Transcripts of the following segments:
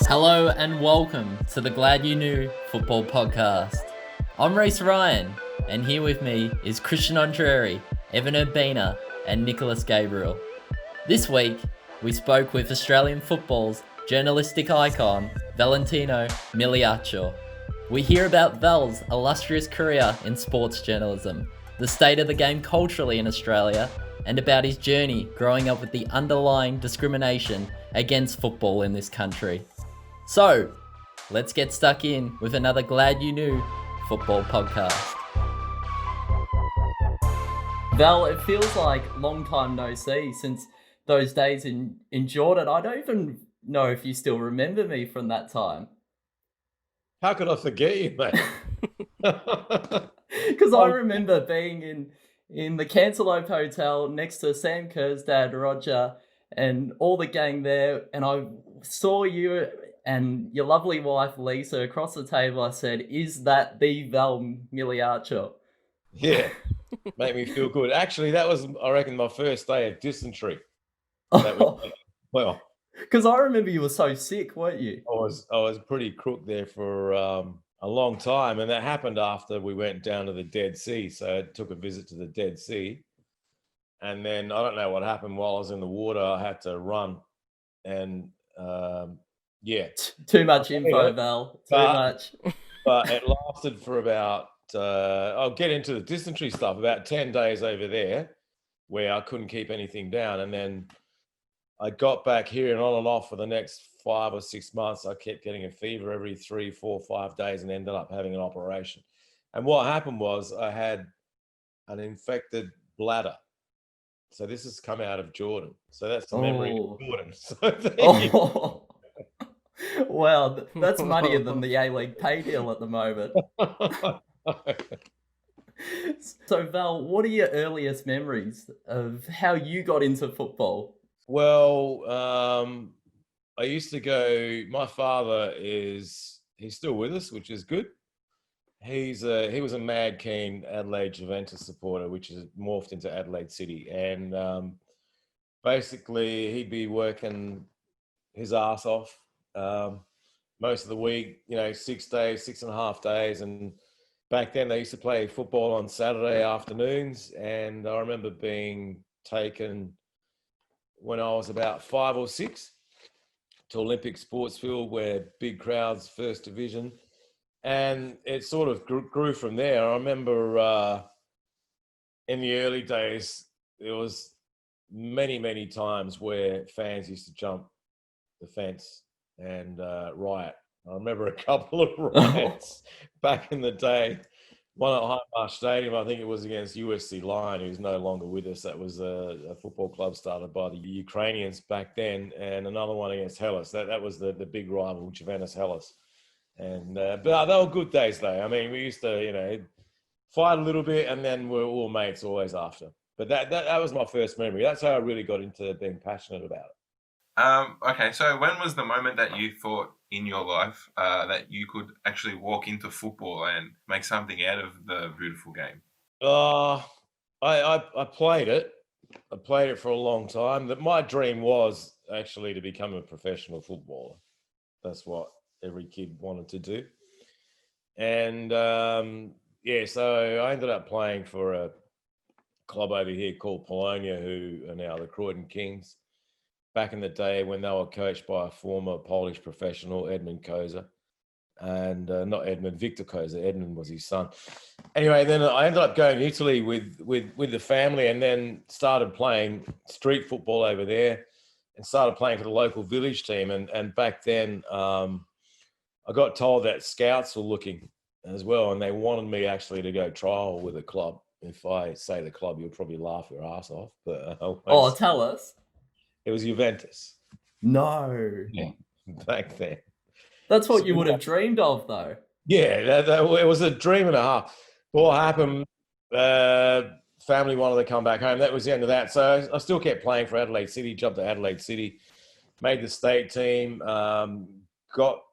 Hello and welcome to the Glad You Knew Football Podcast. I'm Reece Ryan, and here with me is Christian Entreri, Evan Urbina, and Nicholas Gabriel. This week, we spoke with Australian football's journalistic icon, Valentino Migliaccio. We hear about Val's illustrious career in sports journalism, the state of the game culturally in Australia, and about his journey growing up with the underlying discrimination against football in this country. So, let's get stuck in with another Glad You Knew Football Podcast. Val, it feels like long time no see since those days in Jordan. I don't even know if you still remember me from that time. How could I forget you, mate? Because I remember being in the Cantaloupe Hotel next to Sam Kerr's dad, Roger, and all the gang there, and I saw you and your lovely wife, Lisa, across the table. I said, "Is that the Val Migliaccio?" Yeah, made me feel good. Actually, that was, I reckon, my first day of dysentery. Well, because I remember you were so sick, weren't you? I was pretty crook there for a long time, and that happened after we went down to the Dead Sea. So I took a visit to the Dead Sea, and then I don't know what happened while I was in the water. I had to run, and yeah, too much info, Val. Too much. But it lasted for about. I'll get into the dysentery stuff. About 10 days over there, where I couldn't keep anything down, and then I got back here, and on and off for the next 5 or 6 months, I kept getting a fever every 3, 4, 5 days, and ended up having an operation. And what happened was I had an infected bladder. So this has come out of Jordan. So that's the memory of Jordan. So well, that's moneyer than the A-League pay deal at the moment. So, Val, what are your earliest memories of how you got into football? Well, I used to go. My father he's still with us, which is good. He was a mad keen Adelaide Juventus supporter, which is morphed into Adelaide City, and basically he'd be working his ass off most of the week. 6 days, 6.5 days, and back then they used to play football on Saturday afternoons, and I remember being taken when I was about 5 or 6 to Olympic Sports Field, where big crowds, first division, and it sort of grew from there. I remember in the early days, there was many times where fans used to jump the fence and riot. I remember a couple of riots back in the day. One at Hindmarsh Stadium, I think it was against USC Lion, who's no longer with us. That was a football club started by the Ukrainians back then, and another one against Hellas. That was the big rival, Juventus Hellas. And but they were good days, though. I mean, we used to, fight a little bit, and then we're all mates always after. But that was my first memory. That's how I really got into being passionate about it. Okay, so when was the moment that you thought in your life that you could actually walk into football and make something out of the beautiful game? I played it. I played it for a long time. My dream was actually to become a professional footballer. That's what every kid wanted to do. And so I ended up playing for a club over here called Polonia, who are now the Croydon Kings. Back in the day when they were coached by a former Polish professional, Edmund Koza, and not Edmund, Victor Koza. Edmund was his son. Anyway, then I ended up going to Italy with the family, and then started playing street football over there, and started playing for the local village team. And back then, I got told that scouts were looking as well, and they wanted me actually to go trial with a club. If I say the club, you'll probably laugh your ass off. But tell us. It was Juventus. No. Yeah, back then. That's what you would have dreamed of, though. Yeah, it was a dream and a half. What happened, family wanted to come back home. That was the end of that. So I still kept playing for Adelaide City, jumped to Adelaide City, made the state team, got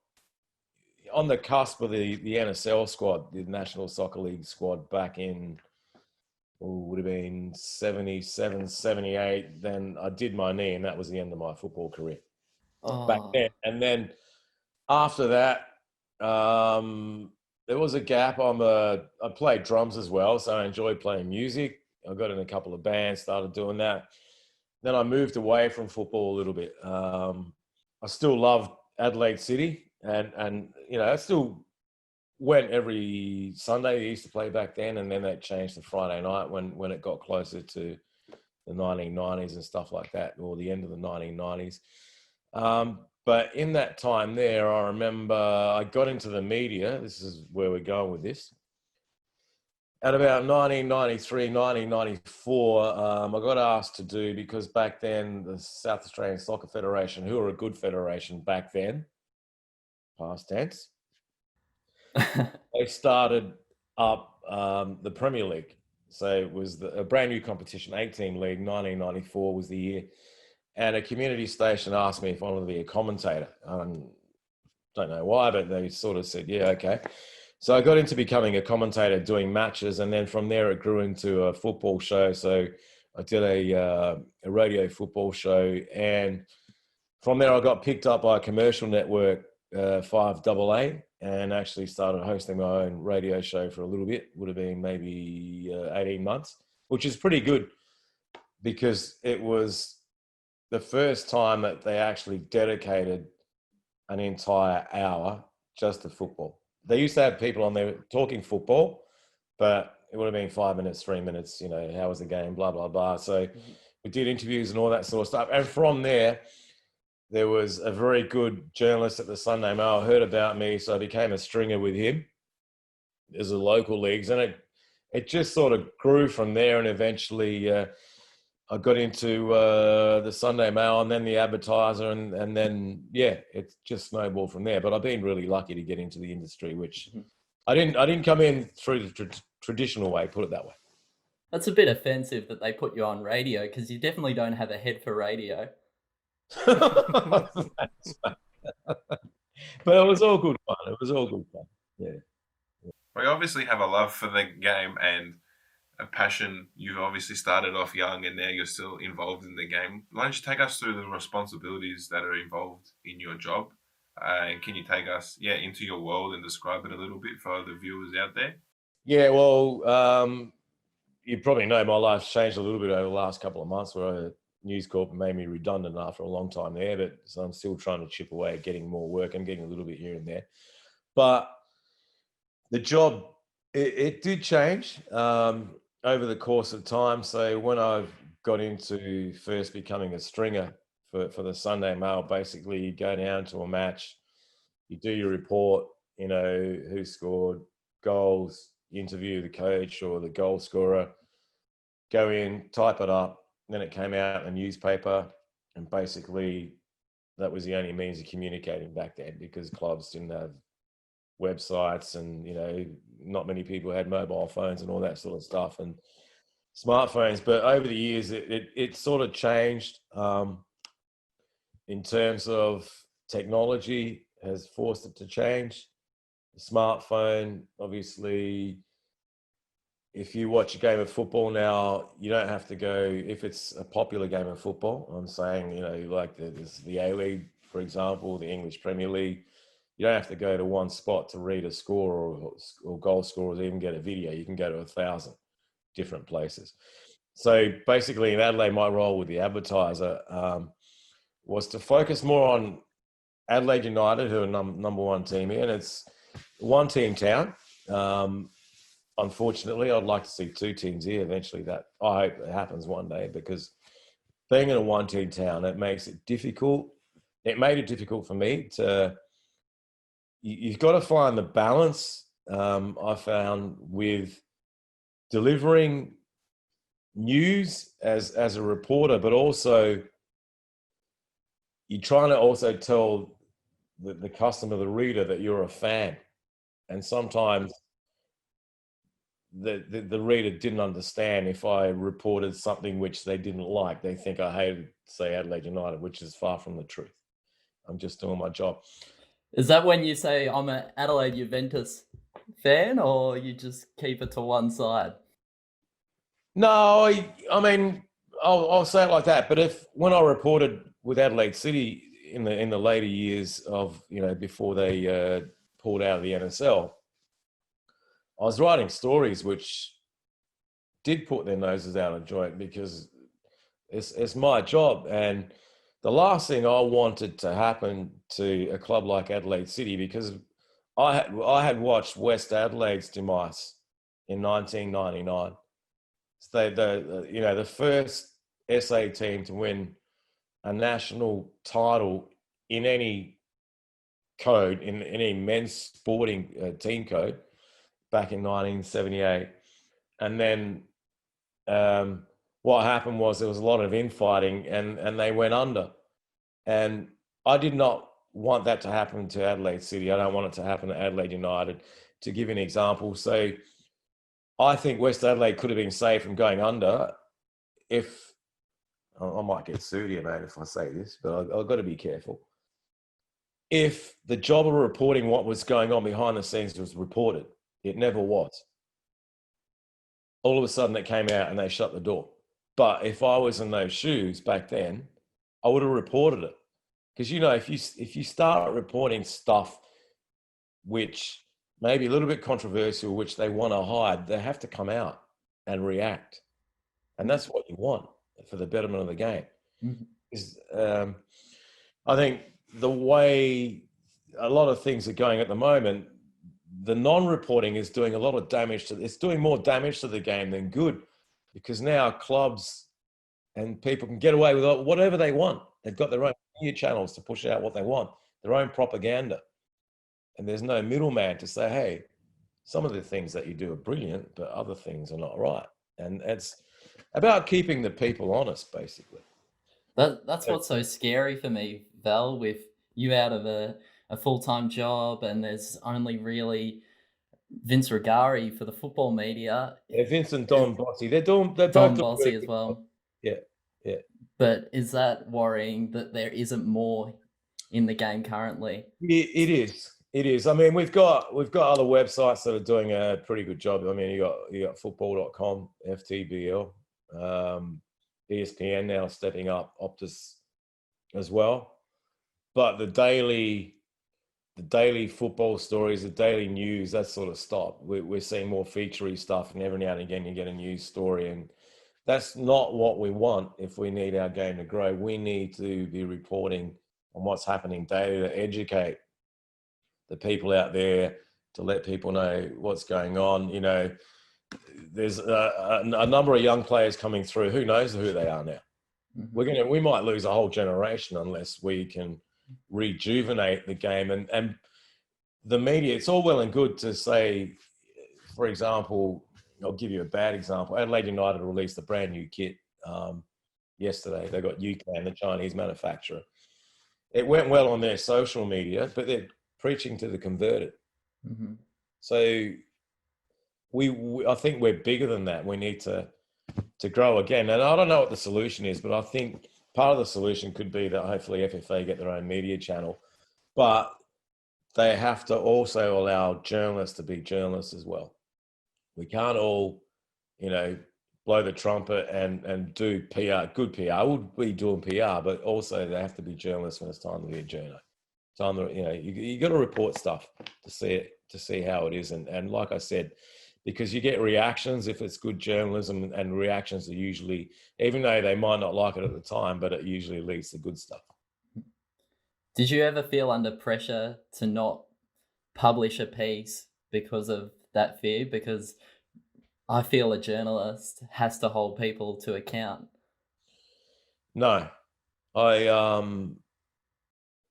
on the cusp of the NSL squad, the National Soccer League squad, back in would have been 77, 78. Then I did my knee, and that was the end of my football career back then. And then After that, there was a gap. I played drums as well, so I enjoyed playing music. I got in a couple of bands, started doing that. Then I moved away from football a little bit. I still loved Adelaide City, and I still went every Sunday. They used to play back then, and then they changed to Friday night when it got closer to the 1990s and stuff like that, or the end of the 1990s. But in that time there, I remember I got into the media. This is where we're going with this. At about 1993, 1994, I got asked to do, because back then the South Australian Soccer Federation, who were a good federation back then, past tense, they started up the Premier League. So it was a brand new competition, 8-team league. 1994 was the year. And a community station asked me if I wanted to be a commentator. Don't know why, but they sort of said, yeah, okay. So I got into becoming a commentator, doing matches. And then from there, it grew into a football show. So I did a radio football show. And from there, I got picked up by a commercial network, 5AA, and actually started hosting my own radio show for a little bit. Would have been maybe 18 months, which is pretty good, because it was the first time that they actually dedicated an entire hour just to football. They used to have people on there talking football, but it would have been 5 minutes, 3 minutes, how was the game, blah, blah, blah. So we did interviews and all that sort of stuff. And from there was a very good journalist at the Sunday Mail, heard about me, so I became a stringer with him. There's a local leagues, and it just sort of grew from there, and eventually I got into the Sunday Mail and then the Advertiser, and then, yeah, it just snowballed from there. But I've been really lucky to get into the industry, which I didn't come in through the traditional way, put it that way. That's a bit offensive that they put you on radio, because you definitely don't have a head for radio. But it was all good fun. Yeah. We obviously have a love for the game and a passion. You've obviously started off young and now you're still involved in the game. Why don't you take us through the responsibilities that are involved in your job? And can you take us into your world and describe it a little bit for the viewers out there? Yeah, well, you probably know my life's changed a little bit over the last couple of months, where News Corp made me redundant after a long time there, but so I'm still trying to chip away at getting more work. I'm getting a little bit here and there. But the job, it did change over the course of time. So when I got into first becoming a stringer for the Sunday Mail, basically you go down to a match, you do your report, who scored goals, you interview the coach or the goal scorer, go in, type it up, then it came out in the newspaper, and basically that was the only means of communicating back then, because clubs didn't have websites, and not many people had mobile phones and all that sort of stuff, and smartphones. But over the years it sort of changed in terms of technology has forced it to change. The smartphone, obviously, if you watch a game of football now, you don't have to go, if it's a popular game of football, I'm saying, like the A-League, for example, the English Premier League, you don't have to go to one spot to read a score or goal scorers, even get a video. You can go to 1,000 different places. So basically in Adelaide, my role with the Advertiser was to focus more on Adelaide United, who are number one team here, and it's one team town. Unfortunately, I'd like to see two teams here eventually. That I hope it happens one day, because being in a one-team town, it makes it difficult. It made it difficult for me to. You've got to find the balance. I found with delivering news as a reporter, but also you're trying to also tell the customer, the reader, that you're a fan, and sometimes the reader didn't understand if I reported something which they didn't like. They think I hated, say, Adelaide United, which is far from the truth. I'm just doing my job. Is that when you say I'm an Adelaide Juventus fan, or you just keep it to one side? No, I mean, I'll say it like that. But when I reported with Adelaide City, in the later years of, before they pulled out of the NSL, I was writing stories which did put their noses out of joint, because it's my job. And the last thing I wanted to happen to a club like Adelaide City, because I had watched West Adelaide's demise in 1999. So the first SA team to win a national title in any code, in any men's sporting team code, back in 1978. And then what happened was there was a lot of infighting, and they went under. And I did not want that to happen to Adelaide City. I don't want it to happen to Adelaide United. To give you an example, so I think West Adelaide could have been saved from going under if, I might get sued here, mate, if I say this, but I've got to be careful. If the job of reporting what was going on behind the scenes was reported, it never was. All of a sudden it came out and they shut the door. But if I was in those shoes back then, I would have reported it. Because, if you start reporting stuff which may be a little bit controversial, which they want to hide, they have to come out and react. And that's what you want for the betterment of the game. Mm-hmm. I think the way a lot of things are going at the moment, the non-reporting is doing a lot of damage it's doing more damage to the game than good, because now clubs and people can get away with whatever they want. They've got their own media channels to push out what they want, their own propaganda. And there's no middleman to say, hey, some of the things that you do are brilliant, but other things are not right. And it's about keeping the people honest, basically. That's what's so scary for me, Val, with you out of a full-time job, and there's only really Vince Regari for the football media. Yeah, Vince and Don Bossy. They're both Don Bossy as well. Yeah. But is that worrying that there isn't more in the game currently? It is. I mean, we've got other websites that are doing a pretty good job. I mean, you got football.com, FTBL, ESPN now stepping up, Optus as well. But the daily football stories, the daily news, that sort of stopped. We're seeing more featurey stuff, and every now and again you get a news story, and that's not what we want. If we need our game to grow, we need to be reporting on what's happening daily to educate the people out there, to let people know what's going on. There's a number of young players coming through. Who knows who they are now? Mm-hmm. We might lose a whole generation unless we can rejuvenate the game. And the media, it's all well and good to say, for example, I'll give you a bad example. Adelaide United released a brand new kit yesterday. They got UCAN, the Chinese manufacturer. It went well on their social media, but they're preaching to the converted. Mm-hmm. So I think we're bigger than that. We need to grow again. And I don't know what the solution is, but I think part of the solution could be that hopefully FFA get their own media channel, but they have to also allow journalists to be journalists as well. We can't all, blow the trumpet and do PR, good PR. We'll be doing PR, but also they have to be journalists when it's time to be a journo. Time to, you got to report stuff to see how it is. And like I said, because you get reactions if it's good journalism, and reactions are usually, even though they might not like it at the time, but it usually leads to good stuff. Did you ever feel under pressure to not publish a piece because of that fear? Because I feel a journalist has to hold people to account. No, I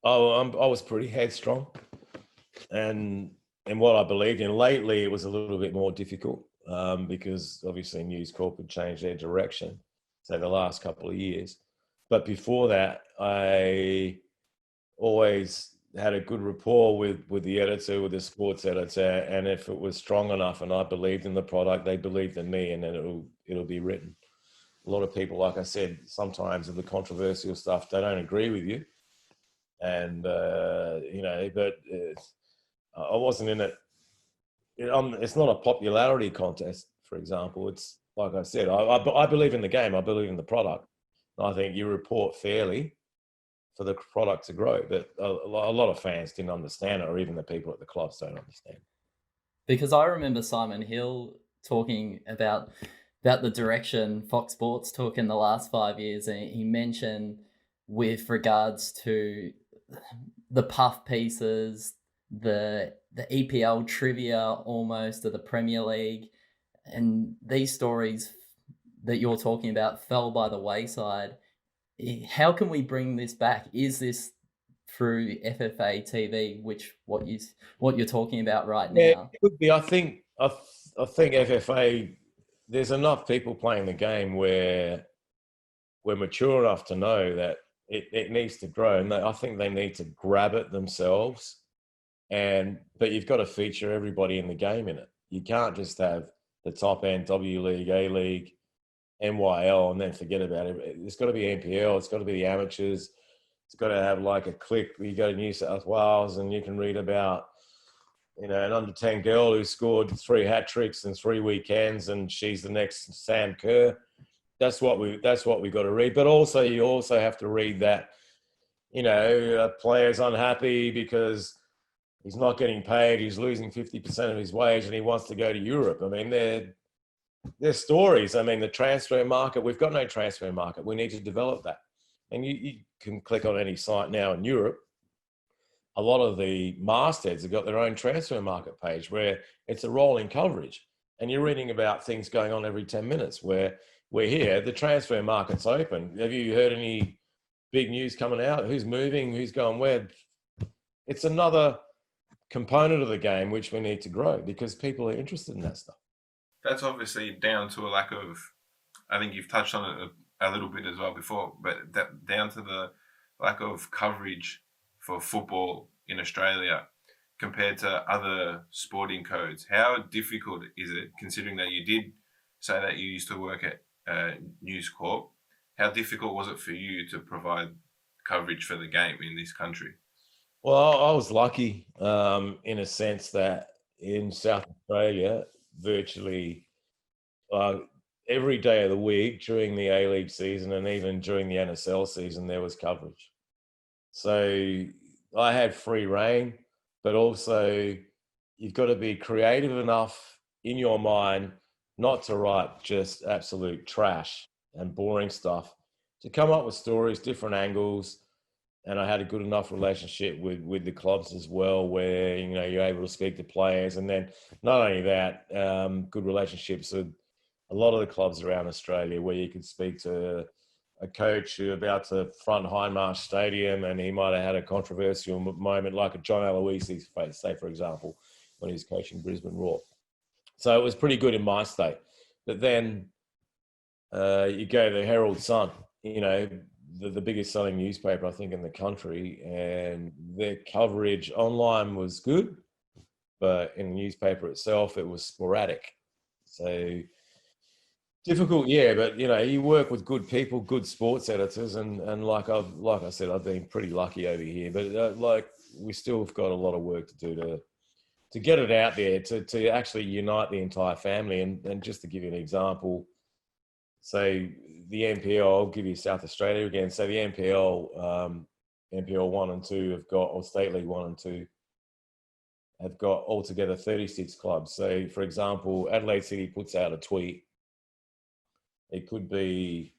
was pretty headstrong, and what I believed in. Lately, it was a little bit more difficult because obviously News Corp had changed their direction, say the last couple of years. But before that, I always had a good rapport with the editor, with the sports editor, and if it was strong enough and I believed in the product, they believed in me, and then it'll be written. A lot of people, like I said, sometimes of the controversial stuff, they don't agree with you, and but I wasn't in it. It's not a popularity contest, for example. It's like I said, I believe in the game. I believe in the product. I think you report fairly, for the product to grow. But a lot of fans didn't understand it, or even the people at the clubs don't understand. Because I remember Simon Hill talking about the direction Fox Sports took in the last 5 years, and he mentioned with regards to the puff pieces, the EPL trivia almost of the Premier League, and these stories that you're talking about fell by the wayside. How can we bring this back? Is this through FFA TV, which what you're talking about right now? Yeah, it could be. I think FFA. There's enough people playing the game where we're mature enough to know that it needs to grow, and I think they need to grab it themselves. But you've got to feature everybody in the game in it. You can't just have the top end W League, A League, NYL, and then forget about it. It's got to be NPL. It's got to be the amateurs. It's got to have like a click. You go to New South Wales and you can read about, an under 10 girl who scored 3 hat tricks in 3 weekends, and she's the next Sam Kerr. That's what we got to read. But also, you also have to read that, a player's unhappy because he's not getting paid. He's losing 50% of his wage, and he wants to go to Europe. I mean, they're stories. I mean, the transfer market. We've got no transfer market. We need to develop that. And you can click on any site now in Europe. A lot of the mastheads have got their own transfer market page where it's a rolling coverage. And you're reading about things going on every 10 minutes where we're here, the transfer market's open. Have you heard any big news coming out? Who's moving? Who's going where? It's another component of the game which we need to grow because people are interested in that stuff. That's obviously down to a lack of, I think you've touched on it a little bit as well before, but down to the lack of coverage for football in Australia compared to other sporting codes. How difficult is it, considering that you did say that you used to work at News Corp? How difficult was it for you to provide coverage for the game in this country? Well, I was lucky in a sense that in South Australia, virtually every day of the week during the A-League season and even during the NSL season, there was coverage. So I had free reign, but also you've got to be creative enough in your mind not to write just absolute trash and boring stuff, to come up with stories, different angles. And I had a good enough relationship with the clubs as well, where, you're able to speak to players. And then not only that, good relationships with a lot of the clubs around Australia where you could speak to a coach who about to front Hindmarsh Stadium and he might have had a controversial moment like a John Aloisi, say, for example, when he was coaching Brisbane Roar. So it was pretty good in my state. But then you go to the Herald Sun, the biggest selling newspaper, I think, in the country, and their coverage online was good, but in the newspaper itself, it was sporadic. So difficult, yeah, but you work with good people, good sports editors, and like I said, I've been pretty lucky over here. But we still have got a lot of work to do to get it out there, to actually unite the entire family. And just to give you an example, so the NPL, I'll give you South Australia again. So the NPL 1 and 2 have got, or State League 1 and 2 have got altogether 36 clubs. So, for example, Adelaide City puts out a tweet. It could be,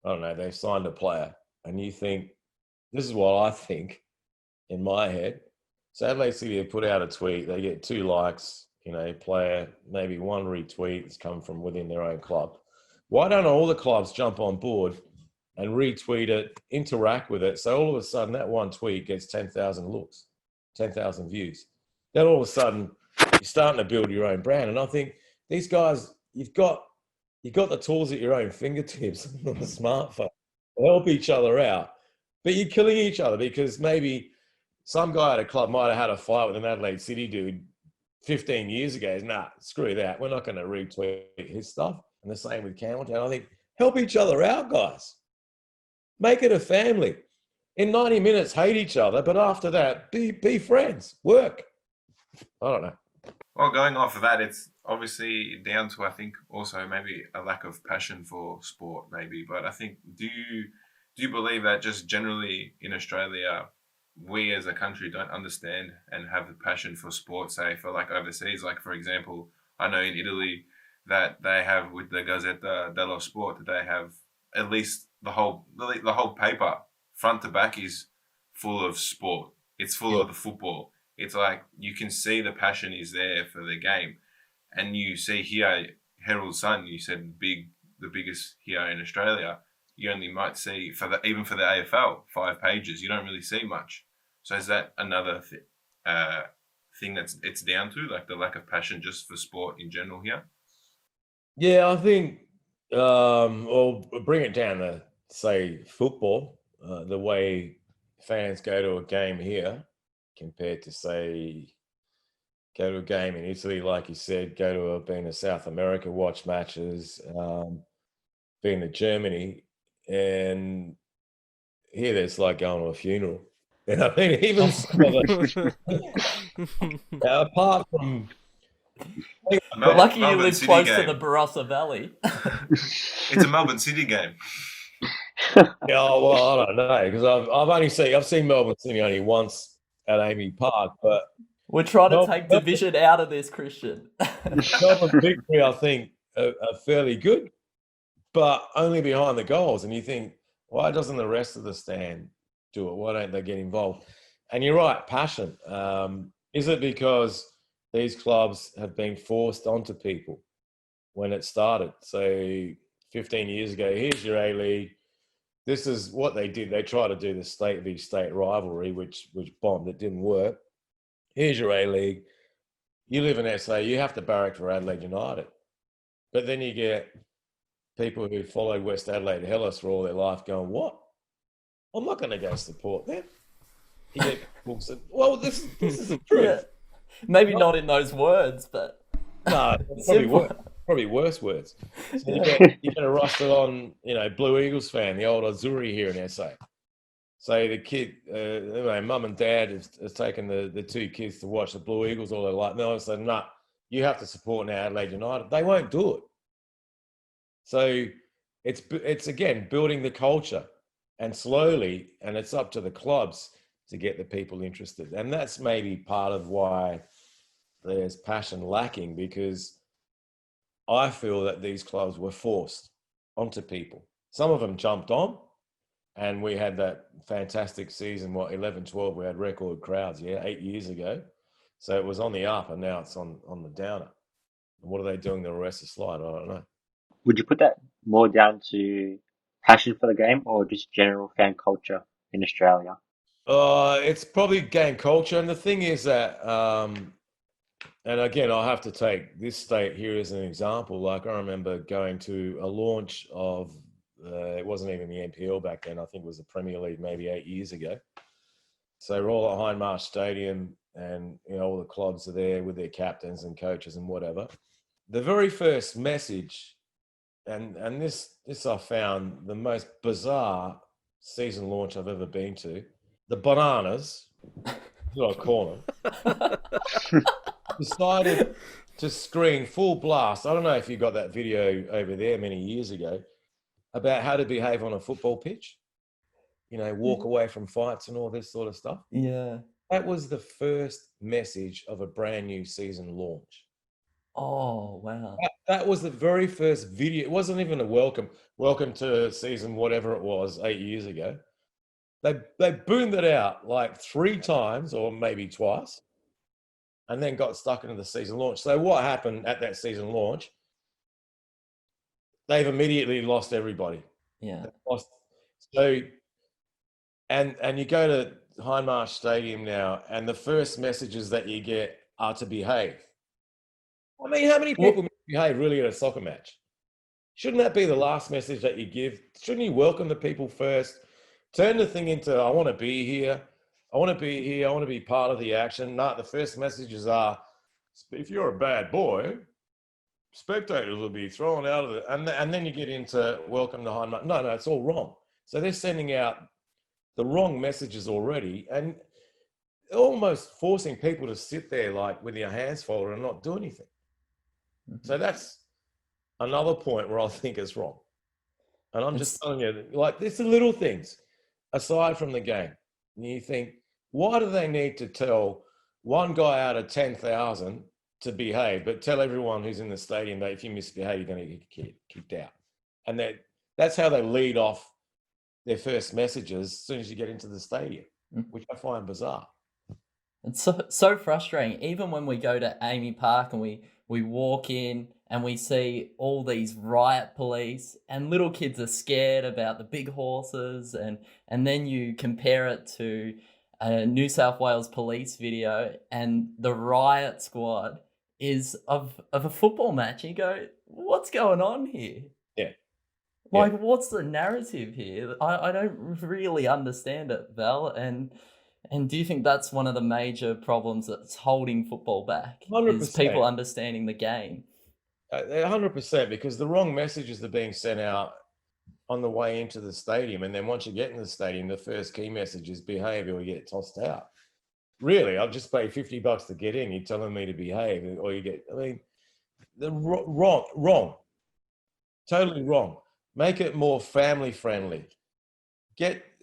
I don't know, they've signed a player. And you think, this is what I think in my head. So Adelaide City have put out a tweet. They get 2 likes, player, maybe 1 retweet that's come from within their own club. Why don't all the clubs jump on board and retweet it, interact with it? So all of a sudden that 1 tweet gets 10,000 looks, 10,000 views. Then all of a sudden you're starting to build your own brand. And I think these guys, you've got the tools at your own fingertips on the smartphone to help each other out. But you're killing each other because maybe some guy at a club might have had a fight with an Adelaide City dude 15 years ago. Nah, screw that. We're not going to retweet his stuff. And the same with Campbelltown. I think, help each other out, guys. Make it a family. In 90 minutes, hate each other, but after that, be friends. Work. I don't know. Well, going off of that, it's obviously down to, I think, also maybe a lack of passion for sport, maybe. But I think, do you do you believe that just generally in Australia, we as a country don't understand and have the passion for sport, say for like overseas? Like for example, I know in Italy that they have with the Gazzetta dello Sport, that they have at least the whole paper front to back is full of sport. It's full Yeah. of the football. It's like you can see the passion is there for the game, and you see here Herald Sun. You said the biggest here in Australia. You only might see even for the AFL 5 pages. You don't really see much. So is that another thing that's it's down to, like the lack of passion just for sport in general here? Yeah, I think, or bring it down to say football, the way fans go to a game here compared to say go to a game in Italy, like you said, been to South America, watch matches, been to Germany, and here it's like going to a funeral. You know, I mean, even some of the, apart from Lucky you Melbourne live City close game. to the Barossa Valley. It's a Melbourne City game. yeah, well, I don't know because I've seen Melbourne City only once at Amy Park, but We're trying to Melbourne, take division out of this, Christian. Melbourne victory, I think, are fairly good, but only behind the goals. And you think, why doesn't the rest of the stand do it? Why don't they get involved? And you're right, passion. Is it because these clubs have been forced onto people when it started? So 15 years ago, here's your A-League. This is what they did. They tried to do the state v state rivalry, which bombed. It didn't work. Here's your A-League. You live in SA, you have to barrack for Adelaide United. But then you get people who followed West Adelaide Hellas for all their life going, what? I'm not going to go support them. You get people say, well, this is the truth. Yeah. Maybe not in those words, but No, probably worse words. So you get a roster on, Blue Eagles fan, the old Azzurri here in SA. So the kid, mum and dad has taken the two kids to watch the Blue Eagles all their life. Now I said, no, you have to support now Adelaide United. They won't do it. So it's again building the culture, and slowly, and it's up to the clubs to get the people interested. And that's maybe part of why there's passion lacking, because I feel that these clubs were forced onto people. Some of them jumped on, and we had that fantastic season, 11, 12, we had record crowds, 8 years ago. So it was on the up, and now it's on the downer. And what are they doing the rest of the slide? I don't know. Would you put that more down to passion for the game or just general fan culture in Australia? It's probably game culture. And the thing is that, and again, I'll have to take this state here as an example. Like, I remember going to a launch of, it wasn't even the NPL back then. I think it was the Premier League maybe 8 years ago. So we're all at Hindmarsh Stadium, and all the clubs are there with their captains and coaches and whatever. The very first message, and this I found the most bizarre season launch I've ever been to. The Bananas, what I call them, decided to screen full blast. I don't know if you got that video over there many years ago about how to behave on a football pitch. Walk away from fights and all this sort of stuff. yeah. That was the first message of a brand new season launch. Oh, wow. That was the very first video. It wasn't even a welcome to season whatever it was 8 years ago. They boomed it out like 3 times or maybe twice, and then got stuck into the season launch. So what happened at that season launch? They've immediately lost everybody. Yeah. And you go to Hindmarsh Stadium now, and the first messages that you get are to behave. I mean, how many people behave really at a soccer match? Shouldn't that be the last message that you give? Shouldn't you welcome the people first? Turn the thing into, I want to be here. I want to be here. I want to be part of the action. No, the first messages are, if you're a bad boy, spectators will be thrown out of it. And then you get into welcome to Hindmarsh. No, it's all wrong. So they're sending out the wrong messages already, and almost forcing people to sit there like with your hands folded and not do anything. So that's another point where I think it's wrong. And I'm just telling you, like, it's the little things aside from the game. And you think, why do they need to tell one guy out of 10,000 to behave, but tell everyone who's in the stadium that if you misbehave, you're going to get kicked out? And that's how they lead off their first messages as soon as you get into the stadium, which I find bizarre. It's so frustrating. Even when we go to Amy Park and we walk in and we see all these riot police and little kids are scared about the big horses, and then you compare it to a New South Wales police video and the riot squad is of a football match. You go, what's going on here? Yeah. Like, what's the narrative here? I don't really understand it, Val. And do you think that's one of the major problems that's holding football back? 100%. Is people understanding the game? 100%, because the wrong messages are being sent out on the way into the stadium. And then once you get in the stadium, the first key message is behave or you get tossed out. Really, I'll just pay $50 to get in. You're telling me to behave or you get, I mean, the wrong, totally wrong. Make it more family friendly.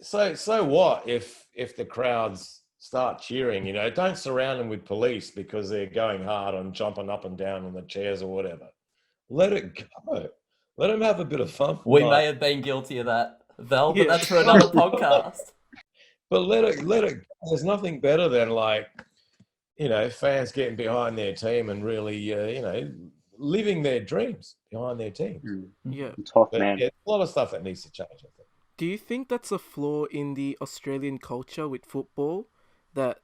So what if the crowds start cheering? You know, don't surround them with police because they're going hard on jumping up and down on the chairs or whatever. Let it go. Let them have a bit of fun. We may have been guilty of that, Val, but that's for another podcast. But let it go. There's nothing better than, like, you know, fans getting behind their team and really, you know, living their dreams behind their teams. Yeah. Tough, man. Yeah, a lot of stuff that needs to change, I think. Do you think that's a flaw in the Australian culture with football, that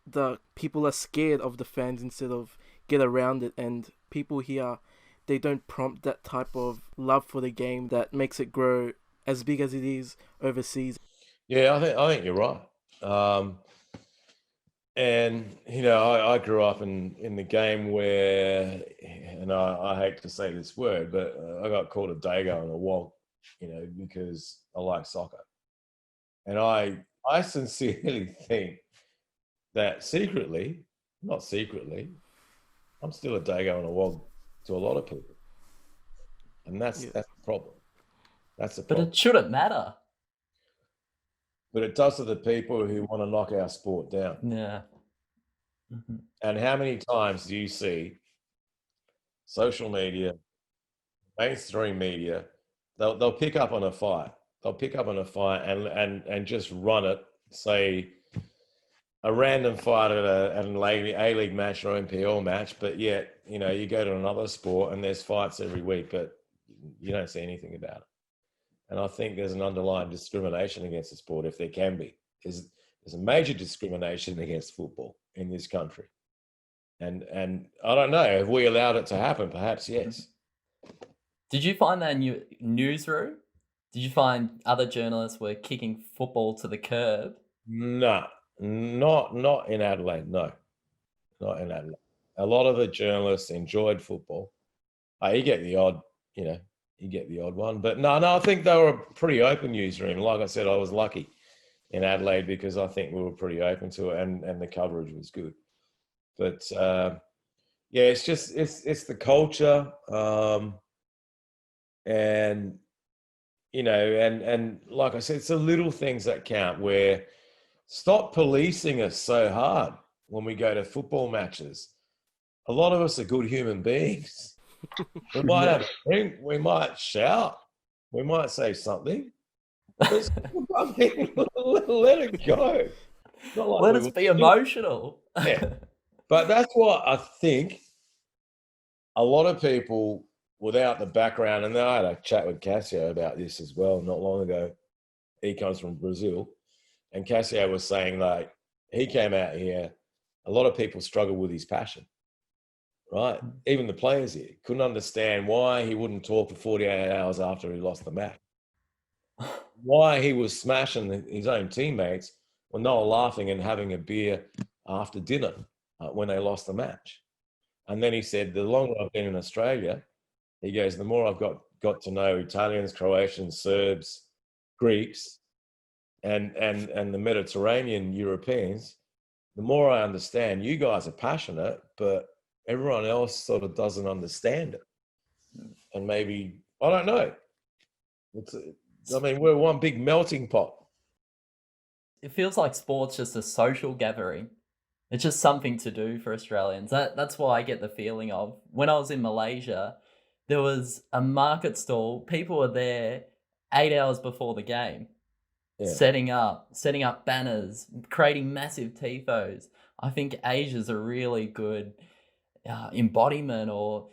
the people are scared of the fans instead of get around it, and people here, they don't prompt that type of love for the game that makes it grow as big as it is overseas? Yeah, I think you're right. And, you know, I grew up in the game where, and I hate to say this word, but I got called a dago and a wonk, you know, because I like soccer. And I sincerely think that not secretly, I'm still a dago and a wonk to a lot of people. And that's the problem. That's the problem. But it shouldn't matter. But it does to the people who want to knock our sport down. Yeah. Mm-hmm. And how many times do you see social media, mainstream media, they'll pick up on a fight. They'll pick up on a fight and just run it, say a random fight at an A-League match or NPL match, but yet, you know, you go to another sport and there's fights every week, but you don't see anything about it. And I think there's an underlying discrimination against the sport, if there can be. There's a major discrimination against football in this country. And I don't know, have we allowed it to happen? Perhaps yes. Did you find that in your newsroom? Did you find other journalists were kicking football to the curb? No, not in Adelaide, no. Not in Adelaide. A lot of the journalists enjoyed football. You get the odd, you know, one. But no, I think they were a pretty open newsroom. Like I said, I was lucky in Adelaide because I think we were pretty open to it and the coverage was good. But yeah, it's just, it's the culture. And, you know, and like I said, it's the little things that count, where stop policing us so hard when we go to football matches. A lot of us are good human beings. We might have a drink, we might shout, we might say something. But let it go. Not like Let us be emotional. Yeah. But that's what I think a lot of people without the background, and I had a chat with Cassio about this as well not long ago. He comes from Brazil, and Cassio was saying, like, he came out here, a lot of people struggle with his passion, right? Even the players here couldn't understand why he wouldn't talk for 48 hours after he lost the match. Why he was smashing his own teammates when they were laughing and having a beer after dinner when they lost the match. And then he said, the longer I've been in Australia, he goes, the more I've got to know Italians, Croatians, Serbs, Greeks, and the Mediterranean Europeans, the more I understand you guys are passionate, but everyone else sort of doesn't understand it. And maybe, I don't know, I mean, we're one big melting pot. It feels like sport's just a social gathering. It's just something to do for Australians. That's why I get the feeling of when I was in Malaysia, there was a market stall. People were there 8 hours before the game, Yeah. setting up banners, creating massive tifos. I think Asia's a really good embodiment or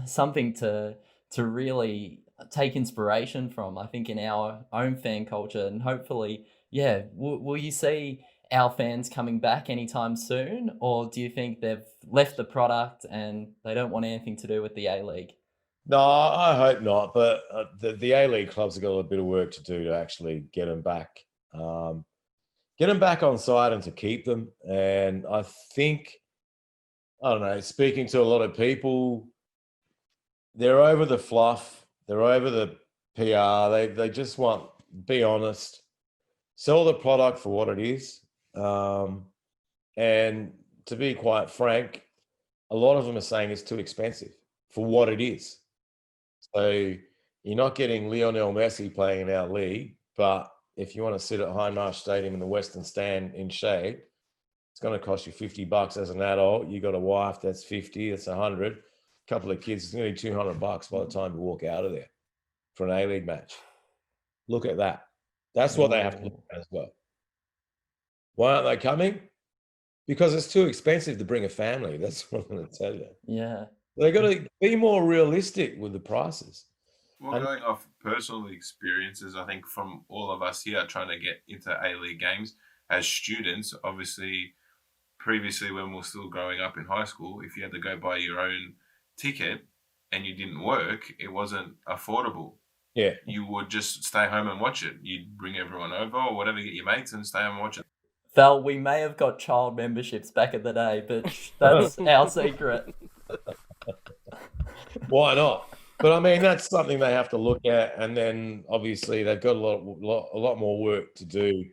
something to really take inspiration from. I think in our own fan culture, and hopefully, yeah, will you see our fans coming back anytime soon, or do you think they've left the product and they don't want anything to do with the A-League? No, I hope not. But the A-League clubs have got a bit of work to do to actually get them back. Get them back on side and to keep them. And I think, I don't know, speaking to a lot of people, they're over the fluff. They're over the PR. They just want, be honest, sell the product for what it is. And to be quite frank, a lot of them are saying it's too expensive for what it is. So you're not getting Lionel Messi playing in our league, but if you want to sit at Hindmarsh Stadium in the Western Stand in shade, it's going to cost you $50 as an adult. You got a wife, that's 50, that's 100. A couple of kids, it's nearly $200 by the time you walk out of there for an A-League match. Look at that. That's what they have to look at as well. Why aren't they coming? Because it's too expensive to bring a family. That's what I'm going to tell you. Yeah. They got to be more realistic with the prices. Well, going off personal experiences, I think from all of us here trying to get into A-League games as students, obviously previously when we were still growing up in high school, if you had to go buy your own ticket and you didn't work, it wasn't affordable. Yeah. You would just stay home and watch it. You'd bring everyone over or whatever, get your mates and stay home and watch it. Val, we may have got child memberships back in the day, but that's our secret. Why not? But I mean, that's something they have to look at, and then obviously they've got a lot more work to do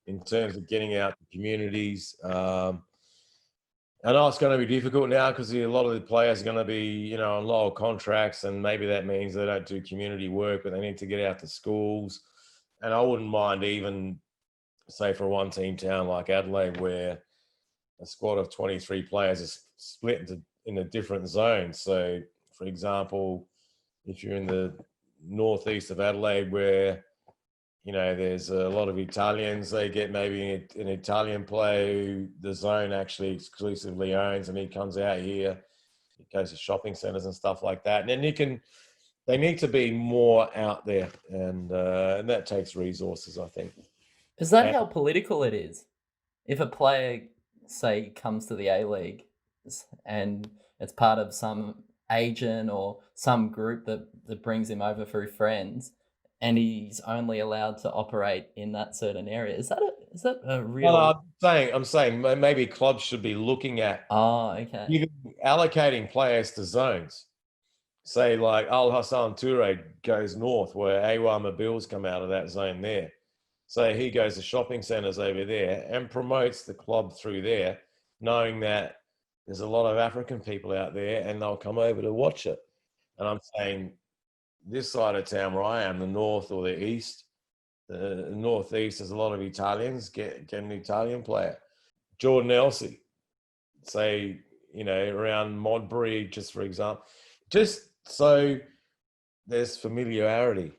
in terms of getting out to communities. I know it's going to be difficult now because a lot of the players are going to be, on lower contracts, and maybe that means they don't do community work, but they need to get out to schools. And I wouldn't mind even, say, for a one-team town like Adelaide, where a squad of 23 players is split into different zones. So, for example, if you're in the northeast of Adelaide, where there's a lot of Italians, they get maybe an Italian player who the zone actually exclusively owns, and he comes out here, he goes to shopping centres and stuff like that. And then they need to be more out there, and that takes resources, I think. Is that how political it is? If a player, say, comes to the A-League and it's part of some agent or some group that brings him over through friends, and he's only allowed to operate in that certain area, is that a real? I'm saying maybe clubs should be looking at even allocating players to zones. Say like Al Hassan Toure goes north, where Awa Mobils come out of that zone there. So he goes to shopping centres over there and promotes the club through there, knowing that there's a lot of African people out there and they'll come over to watch it. And I'm saying this side of town where I am, the north or the east, the northeast, there's a lot of Italians. Get an Italian player. Jordan Elsey, say, around Modbury, just for example. Just so there's familiarity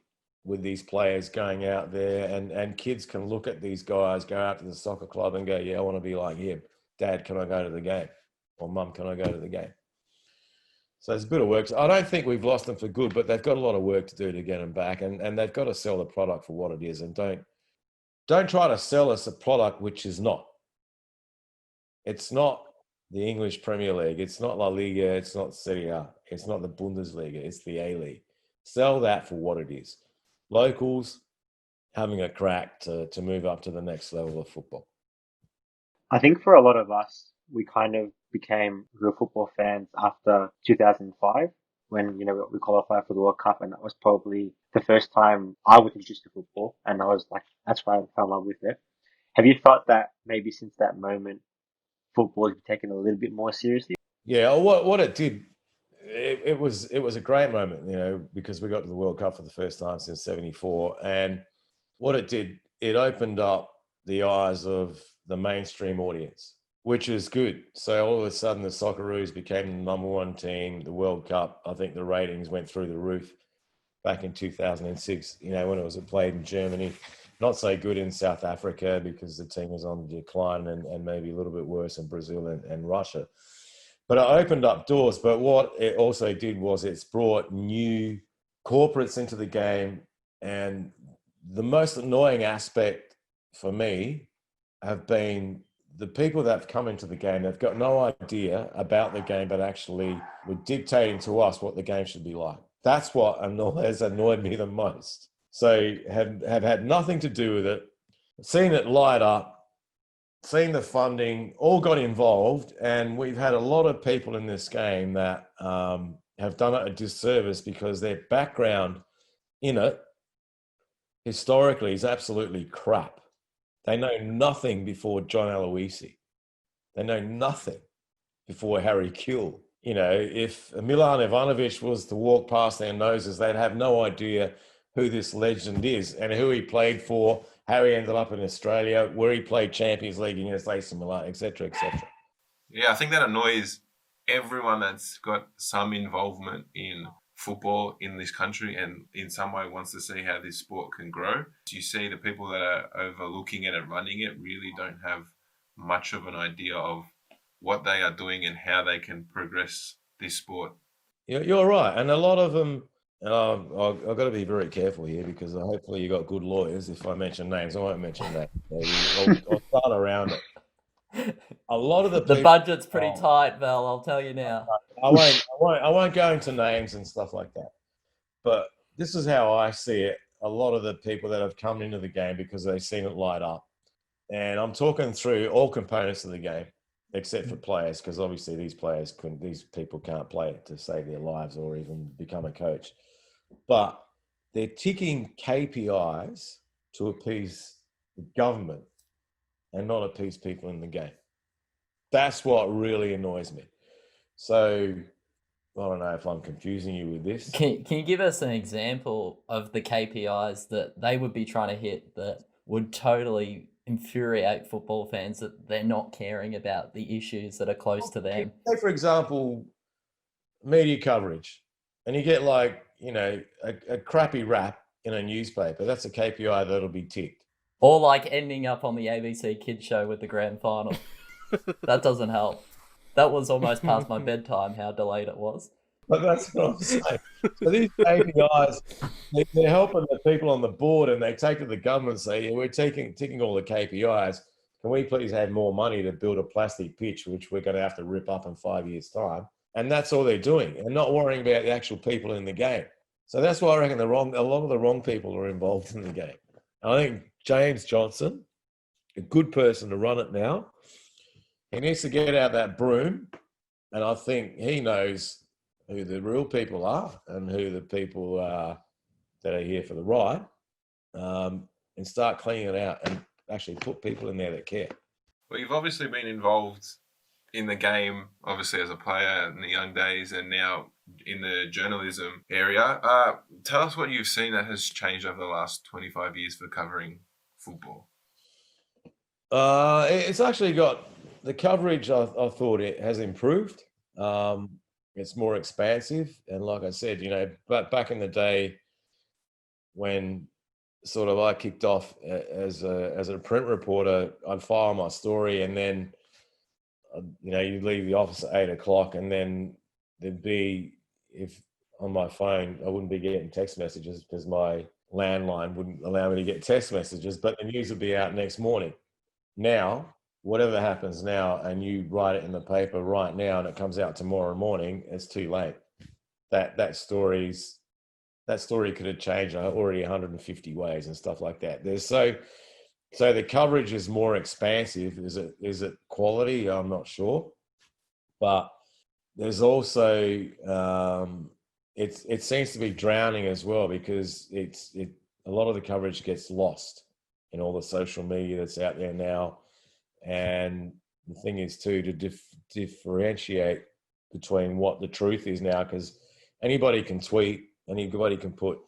with these players going out there, and kids can look at these guys, go out to the soccer club and go, yeah, I want to be like him. Dad, can I go to the game? Or Mum, can I go to the game? So it's a bit of work. So I don't think we've lost them for good, but they've got a lot of work to do to get them back, and they've got to sell the product for what it is, and don't try to sell us a product which is not. It's not the English Premier League. It's not La Liga. It's not Serie A. It's not the Bundesliga. It's the A-League. Sell that for what it is. Locals having a crack to move up to the next level of football. I think for a lot of us, we kind of became real football fans after 2005 when, we qualified for the World Cup, and that was probably the first time I was introduced to football, and I was like, that's why I fell in love with it. Have you felt that maybe since that moment, football has been taken a little bit more seriously? Yeah, what it did, it was a great moment, you know, because we got to the World Cup for the first time since '74, and what it did, it opened up the eyes of the mainstream audience, which is good. So all of a sudden, the Socceroos became the number one team. The World Cup, I think the ratings went through the roof back in 2006. You know, when it was played in Germany, not so good in South Africa because the team was on the decline, and maybe a little bit worse in Brazil and Russia. But it opened up doors. But what it also did was it's brought new corporates into the game. And the most annoying aspect for me have been the people that have come into the game. They've got no idea about the game, but actually were dictating to us what the game should be like. That's what has annoyed me the most. So have had nothing to do with it. Seen it light up, seen the funding, all got involved, and we've had a lot of people in this game that have done it a disservice because their background in it historically is absolutely crap. They know nothing before John Aloisi. They know nothing before Harry Kuehl. You know, if Milan Ivanovic was to walk past their noses, they'd have no idea who this legend is and who he played for, how he ended up in Australia, where he played Champions League against AC Milan, etc., etc. Yeah, I think that annoys everyone that's got some involvement in football in this country and in some way wants to see how this sport can grow. You see the people that are overlooking it and running it really don't have much of an idea of what they are doing and how they can progress this sport. You're right. And a lot of them, and I've got to be very careful here because hopefully you got good lawyers. If I mention names, I won't mention names. I'll start around it. A lot of The budget's pretty tight, Val, I'll tell you now. I won't go into names and stuff like that. But this is how I see it. A lot of the people that have come into the game because they've seen it light up. And I'm talking through all components of the game, except for players, because obviously these people can't play it to save their lives or even become a coach. But they're ticking KPIs to appease the government and not appease people in the game. That's what really annoys me. So I don't know if I'm confusing you with this. Can you give us an example of the KPIs that they would be trying to hit that would totally infuriate football fans, that they're not caring about the issues that are close to them? Say, for example, media coverage, and you get like, you know, a crappy rap in a newspaper. That's a KPI that'll be ticked. Or like ending up on the ABC Kids show with the grand final. That doesn't help. That was almost past my bedtime, how delayed it was. But that's what I'm saying. So these KPIs, they're helping the people on the board, and they take to the government and say, yeah, we're ticking all the KPIs. Can we please have more money to build a plastic pitch, which we're going to have to rip up in 5 years' time? And that's all they're doing, and not worrying about the actual people in the game. So that's why I reckon a lot of the wrong people are involved in the game. And I think James Johnson, a good person to run it now, he needs to get out that broom, and I think he knows who the real people are and who the people are that are here for the ride, and start cleaning it out and actually put people in there that care. Well, you've obviously been involved in the game, obviously as a player in the young days and now in the journalism area. Tell us what you've seen that has changed over the last 25 years for covering football. It's actually got the coverage. I thought it has improved. It's more expansive, and like I said, you know, but back in the day when sort of I kicked off as a print reporter, I'd file my story, and then you know, you'd leave the office at 8 o'clock, and then there'd be, if on my phone, I wouldn't be getting text messages because my landline wouldn't allow me to get text messages, but the news would be out next morning. Now, whatever happens now, and you write it in the paper right now, and it comes out tomorrow morning, it's too late. That story could have changed already 150 ways and stuff like that. So the coverage is more expansive. Is it quality? I'm not sure, but there's also it seems to be drowning as well, because a lot of the coverage gets lost in all the social media that's out there now. And the thing is too, to differentiate between what the truth is now, because anybody can tweet, anybody can put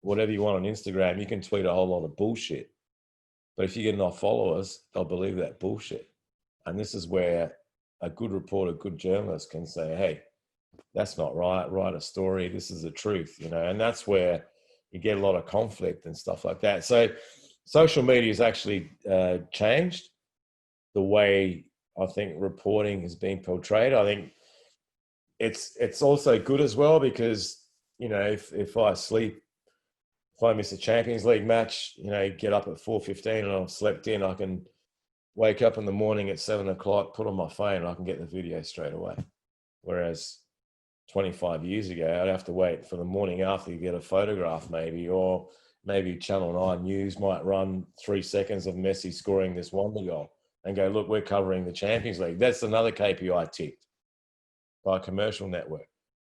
whatever you want on Instagram. You can tweet a whole lot of bullshit, but if you get enough followers, they'll believe that bullshit. And this is where a good reporter, good journalist can say, hey, that's not right, write a story, this is the truth, you know. And that's where you get a lot of conflict and stuff like that. So social media has actually changed the way I think reporting has been portrayed. I think it's also good as well, because, you know, if I sleep, if I miss a Champions League match, you know, get up at 4:15 and I've slept in, I can wake up in the morning at 7 o'clock, put on my phone, and I can get the video straight away. Whereas 25 years ago, I'd have to wait for the morning after to get a photograph maybe, or maybe Channel 9 News might run 3 seconds of Messi scoring this wonder goal and go, look, we're covering the Champions League. That's another KPI ticked by a commercial network.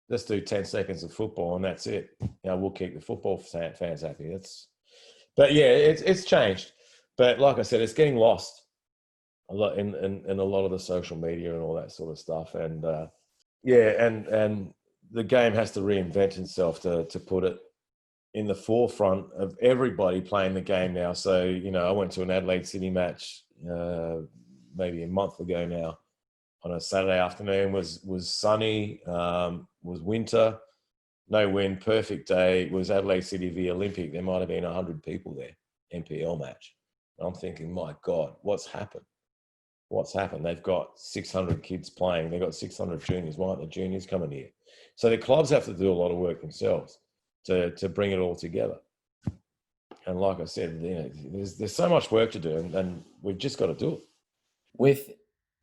Let's do 10 seconds of football and that's it. You know, we'll keep the football fans happy. But yeah, it's changed. But like I said, it's getting lost a lot in a lot of the social media and all that sort of stuff. And and the game has to reinvent itself to put it in the forefront of everybody playing the game now. So, you know, I went to an Adelaide City match maybe a month ago now on a Saturday afternoon. Was sunny, was winter, no wind, perfect day. It was Adelaide City v Olympic. There might have been 100 people there, NPL match. And I'm thinking, my God, what's happened? What's happened? They've got 600 kids playing. They've got 600 juniors. Why aren't the juniors coming here? So the clubs have to do a lot of work themselves to bring it all together. And like I said, you know, there's so much work to do, and we've just got to do it. With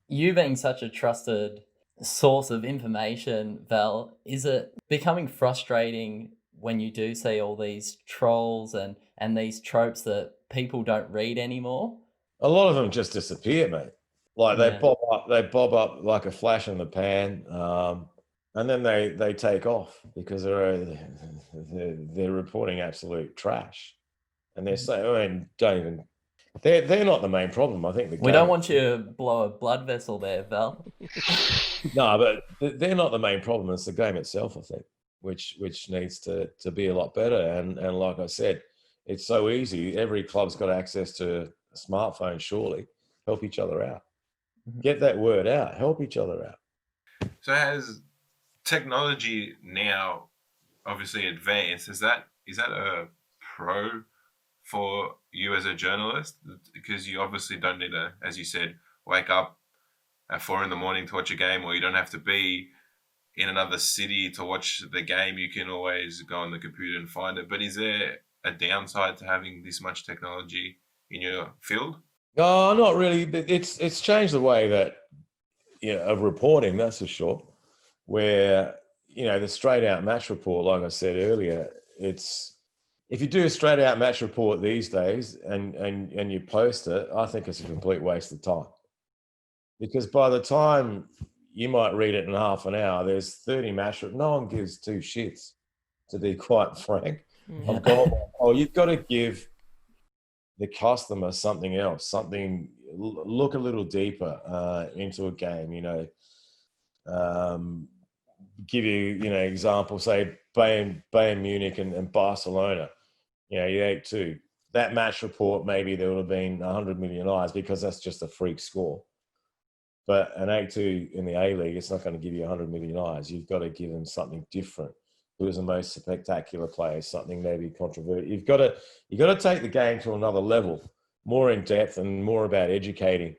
you being such a trusted source of information, Val, is it becoming frustrating when you do see all these trolls and these tropes that people don't read anymore? A lot of them just disappear, mate. Like they bob up like a flash in the pan, and then they take off because they're reporting absolute trash, and they're saying, I mean, don't even. They're not the main problem. I think we don't want you to blow a blood vessel there, Val. No, but they're not the main problem. It's the game itself, I think, which needs to be a lot better. And like I said, it's so easy. Every club's got access to a smartphone. Surely, help each other out. Get that word out. Help each other out. So has technology now obviously advanced? Is that a pro for you as a journalist? Because you obviously don't need to, as you said, wake up at 4 a.m. to watch a game, or you don't have to be in another city to watch the game. You can always go on the computer and find it. But is there a downside to having this much technology in your field? No, not really. It's changed the way that, you know, of reporting, that's for sure. Where, you know, the straight out match report, like I said earlier, if you do a straight out match report these days and you post it, I think it's a complete waste of time. Because by the time you might read it in half an hour, there's 30 match reports. No one gives two shits, to be quite frank. You've got to give the customer something else, look a little deeper into a game, you know. Give you know, example, say Bayern Munich and Barcelona, you know, you 8-2. That match report, maybe there would have been 100 million eyes because that's just a freak score. But an 8-2 in the A-League, it's not going to give you 100 million eyes. You've got to give them something different. Who was the most spectacular player? Something maybe controversial. You've got to take the game to another level, more in depth and more about educating,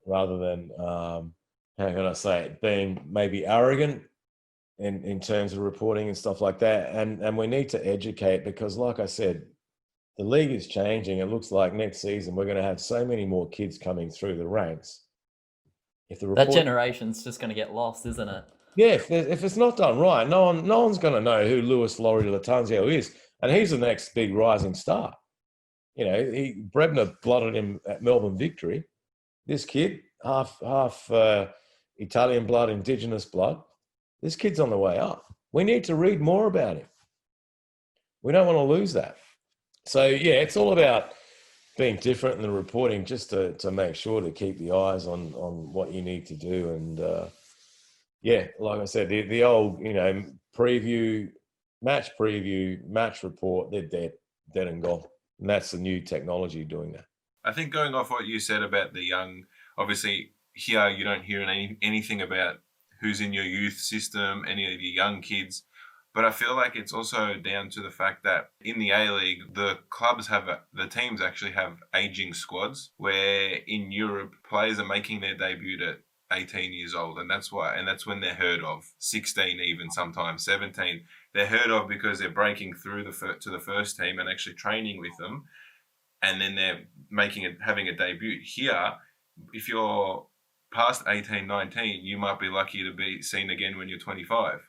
rather than how can I say it, being maybe arrogant in terms of reporting and stuff like that. And we need to educate, because, like I said, the league is changing. It looks like next season we're going to have so many more kids coming through the ranks. That generation's just going to get lost, isn't it? Yeah, if it's not done right, no one's going to know who Luis Laurie Latanzio is, and he's the next big rising star. You know, Brebner blooded him at Melbourne Victory. This kid, half Italian blood, indigenous blood. This kid's on the way up. We need to read more about him. We don't want to lose that. So yeah, it's all about being different in the reporting, just to make sure to keep the eyes on what you need to do. And Yeah, like I said, the old, match preview, match report, they're dead and gone. And that's the new technology doing that. I think going off what you said about the young, obviously here you don't hear anything about who's in your youth system, any of your young kids. But I feel like it's also down to the fact that in the A-League, the teams actually have aging squads, where in Europe, players are making their debut at 18 years old. And that's when they're heard of, 16 even, sometimes 17. They're heard of because they're breaking through to the first team and actually training with them. And then they're having a debut. Here, if you're past 18, 19, you might be lucky to be seen again when you're 25.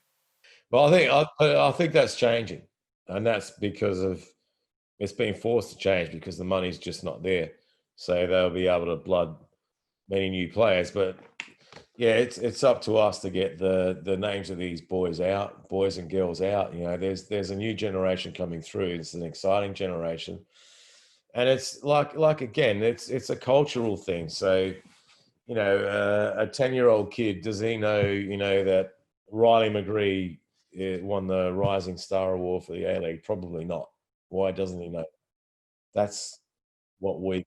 Well, I think that's changing, and that's because of it's being forced to change because the money's just not there. So they'll be able to blood many new players. But yeah, it's up to us to get the names of these boys and girls out. There's a new generation coming through. It's an exciting generation. And it's like again, it's a cultural thing. So, a 10-year-old kid, does he know, that Riley McGree won the Rising Star Award for the A-League? Probably not. Why doesn't he know? That's what we've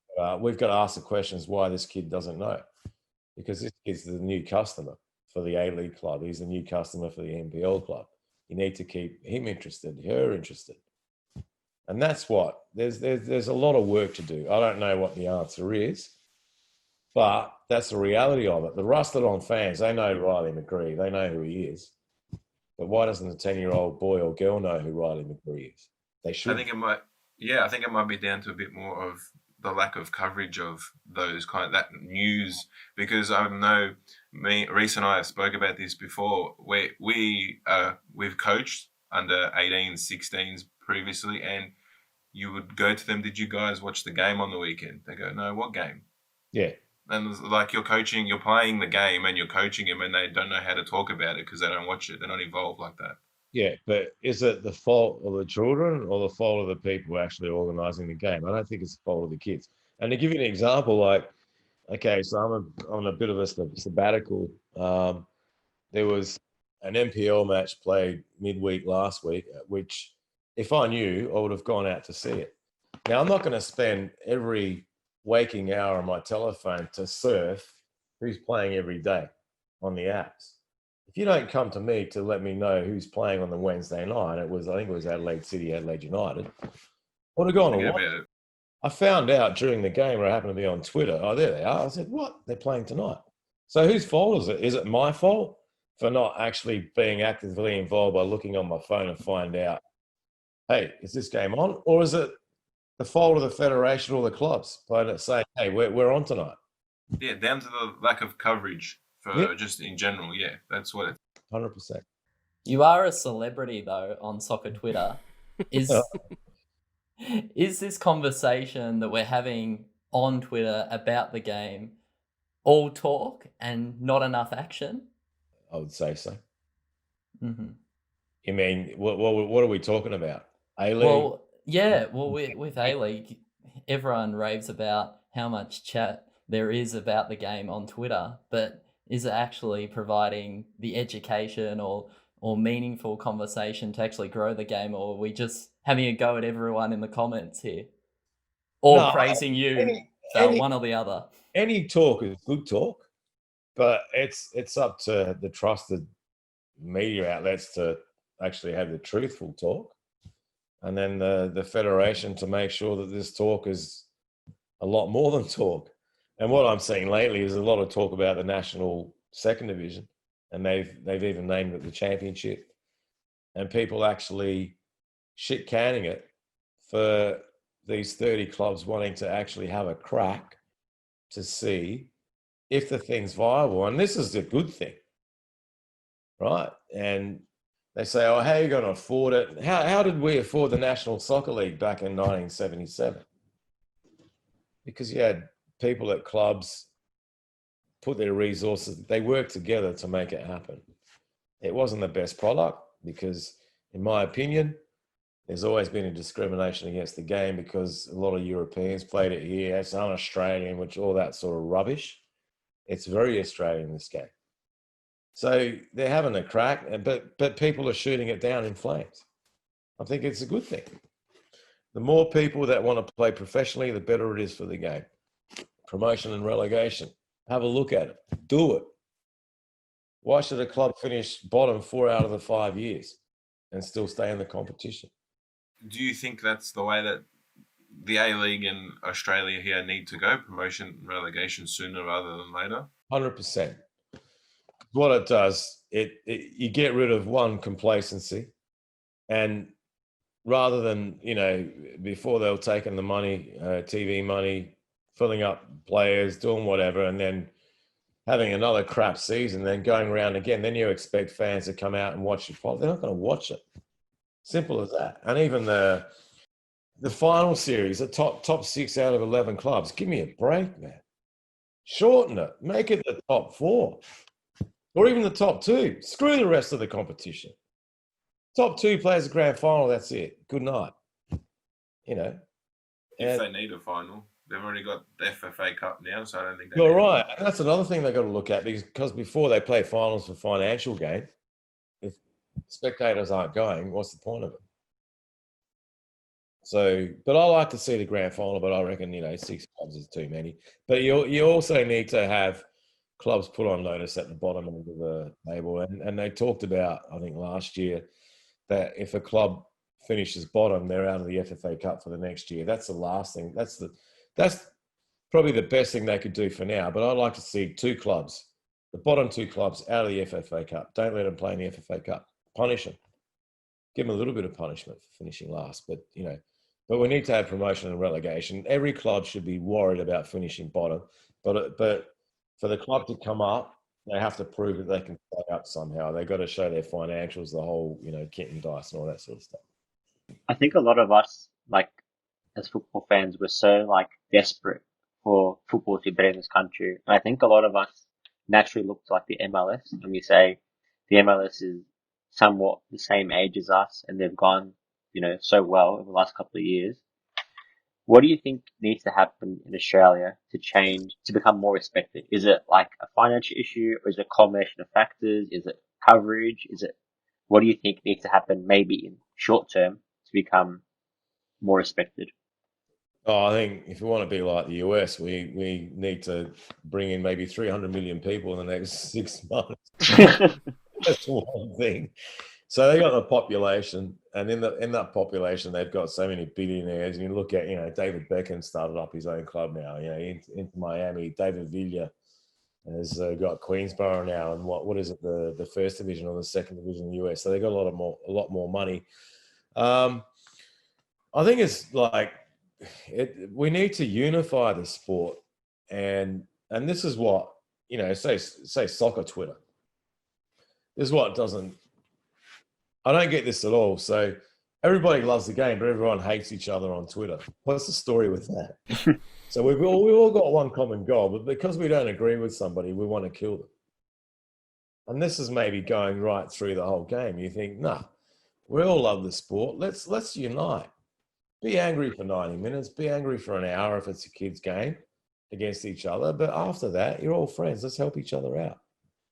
got to ask the questions why this kid doesn't know. Because this kid's the new customer for the A-League club. He's the new customer for the NPL club. You need to keep him interested, her interested. And that's what there's a lot of work to do. I don't know what the answer is, but that's the reality of it. The rusted-on fans, they know Riley McGree. They know who he is. But why doesn't a 10-year-old boy or girl know who Riley McGree is? They should. I think it might be down to a bit more of the lack of coverage of that news, because I know Reese and I have spoke about this before, where we've coached under 18s, 16s previously, and you would go to them, did you guys watch the game on the weekend? They go, no, what game? Yeah. And it's like you're playing the game and you're coaching them, and they don't know how to talk about it because they don't watch it. They're not involved like that. Yeah, but is it the fault of the children or the fault of the people actually organising the game? I don't think it's the fault of the kids. And to give you an example, okay, so I'm on a bit of a sabbatical. There was an NPL match played midweek last week, which if I knew, I would have gone out to see it. Now, I'm not going to spend every waking hour on my telephone to surf who's playing every day on the apps. If you don't come to me to let me know who's playing on the Wednesday night, I think it was Adelaide City, Adelaide United, I would have gone and watched it. I found out during the game, where I happened to be on Twitter, oh, there they are. I said, what? They're playing tonight. So whose fault is it? Is it my fault for not actually being actively involved by looking on my phone and find out, hey, is this game on? Or is it the fault of the federation or the clubs by saying, hey, we're on tonight? Yeah, down to the lack of coverage for just in general. Yeah, that's what it's 100%. You are a celebrity, though, on soccer Twitter. Is this conversation that we're having on Twitter about the game all talk and not enough action? I would say so. Mm-hmm. You mean, what are we talking about? A-League? Well, yeah. Well, with A-League, everyone raves about how much chat there is about the game on Twitter, but is it actually providing the education or meaningful conversation to actually grow the game, or are we just having a go at everyone in the comments here? Or praising you, one or the other? Any talk is good talk, but it's up to the trusted media outlets to actually have the truthful talk, and then the federation to make sure that this talk is a lot more than talk. And what I'm seeing lately is a lot of talk about the national second division, and they've even named it the championship, and people actually shit canning it for these 30 clubs wanting to actually have a crack to see if the thing's viable. And this is a good thing, right? And they say, oh, how are you going to afford it? How did we afford the National Soccer League back in 1977? Because you had people at clubs put their resources, they worked together to make it happen. It wasn't the best product because, in my opinion, there's always been a discrimination against the game because a lot of Europeans played it here. It's un-Australian, which all that sort of rubbish. It's very Australian, this game. So they're having a crack, but people are shooting it down in flames. I think it's a good thing. The more people that want to play professionally, the better it is for the game. Promotion and relegation. Have a look at it. Do it. Why should a club finish bottom 4 out of the 5 years and still stay in the competition? Do you think that's the way that the A-League in Australia here need to go? Promotion and relegation sooner rather than later? 100%. What it does, you get rid of one, complacency, and rather than, before they were taking the money, TV money, filling up players, doing whatever, and then having another crap season, then going around again, then you expect fans to come out and watch your product. They're not going to watch it. Simple as that. And even the final series, the top 6 out of 11 clubs, give me a break, man. Shorten it. Make it the top 4. Or even the top 2. Screw the rest of the competition. Top 2 plays a grand final, that's it. Good night. If they need a final. They've already got the FFA Cup now, so I don't think You're right. And that's another thing they've got to look at, because before they play finals for financial gain, if spectators aren't going, what's the point of it? So, but I like to see the grand final, but I reckon, 6 clubs is too many. But you also need to have clubs put on notice at the bottom of the table. And they talked about, I think last year, that if a club finishes bottom, they're out of the FFA Cup for the next year. That's the last thing. That's probably the best thing they could do for now. But I'd like to see 2 clubs, the bottom 2 clubs, out of the FFA Cup. Don't let them play in the FFA Cup. Punish them. Give them a little bit of punishment for finishing last. But, but we need to have promotion and relegation. Every club should be worried about finishing bottom. But for the club to come up, they have to prove that they can stay up somehow. They've got to show their financials, the whole, kit and dice and all that sort of stuff. I think a lot of us, as football fans, we're so desperate for football to be better in this country. And I think a lot of us naturally look to the MLS, and we say the MLS is somewhat the same age as us, and they've gone, so well over the last couple of years. What do you think needs to happen in Australia to change, to become more respected? Is it a financial issue, or is it a combination of factors? Is it coverage? What do you think needs to happen maybe in short term to become more respected? Oh, I think if we want to be like the US, we need to bring in maybe 300 million people in the next 6 months. That's one thing. So they got the population, and in that population, they've got so many billionaires. And you look at, David Beckham started up his own club now, into Miami. David Villa has got Queensborough now, and what is it, the first division or the second division in the US? So they got a lot more money. I think it's we need to unify the sport, and this is what say soccer Twitter. This is what doesn't. I don't get this at all. So everybody loves the game, but everyone hates each other on Twitter. What's the story with that? So we've all got one common goal, but because we don't agree with somebody, we want to kill them. And this is maybe going right through the whole game. You think, nah, we all love the sport. Let's unite. Be angry for 90 minutes. Be angry for an hour if it's a kid's game against each other. But after that, you're all friends. Let's help each other out.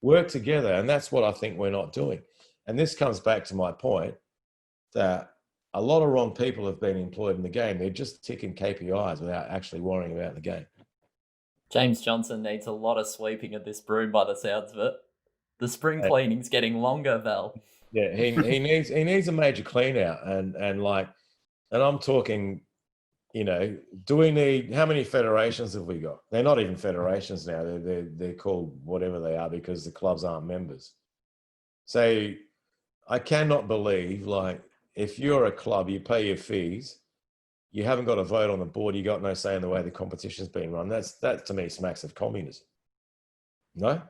Work together. And that's what I think we're not doing. And this comes back to my point that a lot of wrong people have been employed in the game. They're just ticking KPIs without actually worrying about the game. James Johnson needs a lot of sweeping of this broom by the sounds of it. The spring cleaning's getting longer, Val. Yeah, he needs a major clean out. And I'm talking, do we need, how many federations have we got? They're not even federations now. They're called whatever they are because the clubs aren't members. So I cannot believe, if you're a club, you pay your fees, you haven't got a vote on the board, you got no say in the way the competition's being run. That to me smacks of communism. No?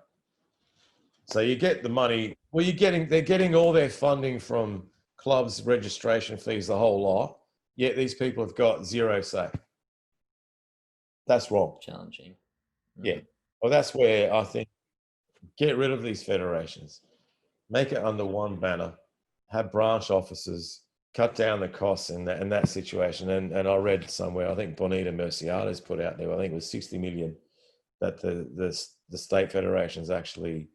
So you get the money, they're getting all their funding from clubs, registration fees, the whole lot, yet these people have got zero say. That's wrong. Challenging. Yeah. Well, that's where I think get rid of these federations. Make it under one banner, have branch offices, cut down the costs in that situation. And I read somewhere, I think Bonita Merciato's put out there, I think it was 60 million that the state federations actually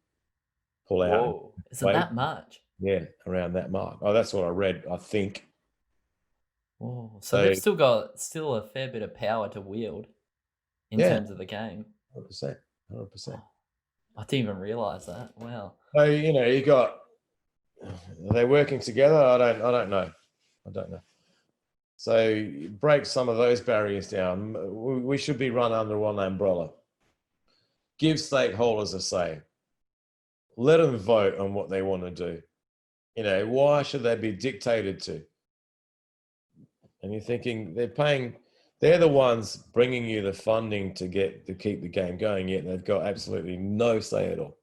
pull out. Whoa, is it that much? Yeah, around that mark. Oh, that's what I read, I think. Whoa. So they've still got a fair bit of power to wield in terms of the game. 100%. 100%. I didn't even realise that. Wow. So, you got, are they working together? I don't know. So break some of those barriers down. We should be run under one umbrella. Give stakeholders a say. Let them vote on what they want to do. Why should they be dictated to? And you're thinking they're the ones bringing you the funding to keep the game going, yet they've got absolutely no say at all.